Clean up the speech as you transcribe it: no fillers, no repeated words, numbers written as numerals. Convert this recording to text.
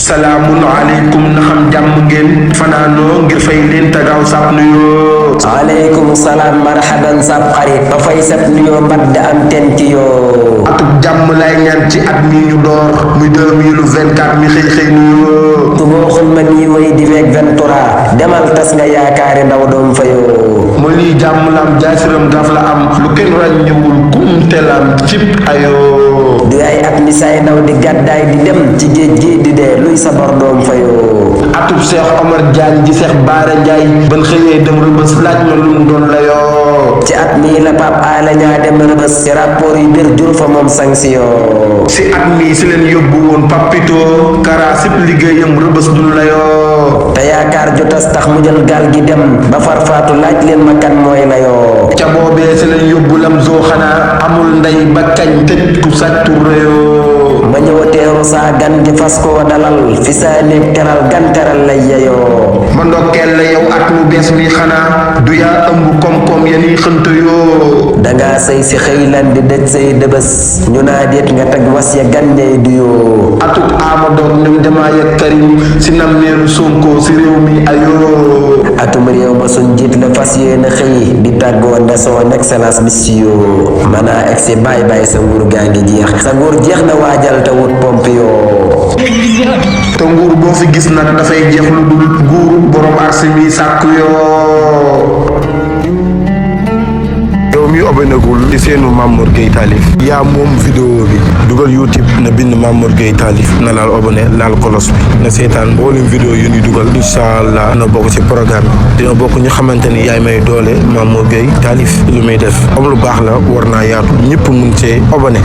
salaamun aleykum na xam jàmm ngeen fanaanoo ngir fay leen tagaw sab nuyoo. aleykum salaam marhaban sab xarit ba fay sab nuyoo mbadd am ten ci yoo. atuk jàmm lay ñaan ci at mi ñu door muy 2024 mi xëy nuyoo. su boo xul ma nii way di veeg 23 demal tas nga yaakaari ndaw doom fa yoo. mu lii jàmm lam jaasiram gaf la am lu kenn ràññewul kumte lam cib ayoo. du ay at mi say ndaw di gàddaay di dem ci géej gi di dee luy sa bor doom fa yoo. atub Cheikh Omar Diagne ji Cheikh Baara Ndiaye ban xëyee dem rëbës laaj ma lu mu doon la yoo. ci at mii la Pape Alé Niang dem rëbës ci rapport yu bir jur fa moom sanction. si at mii si leen yóbbu woon Papito Kara sip liggéeyam rëbës dun la yoo. te yaakaar ju tas tax mu jël gaal gi dem ba farfaatu laaj leen ma kan mooy la yoo. ca boobee si leen yóbbu lam zoo xanaa amul ndey ba kañ tëj ku sàccu réyoo. ma ñëw teeru saa gan gi fas koo dalal fi saa néeg teral gan teral lay yeyoo. ma ndokkeel la yow at mu bees mi xanaa du yaa ëmb koom-koom yeni xënt yoo. dangaa sëy si xëy lan di dëj say dëbës ñu naa déet nga teg was ya gan ñay duyoo. atuk Amadou ñoom damaa yëg Karim si nammeelu Sonko si réew mi ayoo. atum réew ma suñ jiit la fas yéene xëy di tàggoo nde son excellence monsieur manaa egsi bàyyi bàyyi sa nguur gaa ngi jeex sa nguur jeex na waajal te wut pompe yoo. te nguur boo fi gis nag dafay jeex lu dul nguur borom arsi mi sàkku yoo. yow mi abonégul ci seenu Mamour Gueye Talif yaa moom vidéo bi dugal YouTube na bind Mamour Gueye Talif na laal abonné laal kolos bi na seetaan mboolem vidéo yu ñuy dugal incha allah na bokk ci programme bi dina bokk ñu xamante ni yaay may doole Mamour Gueye Talif lu muy def am lu baax la war naa yaatu ñëpp mun see abonné.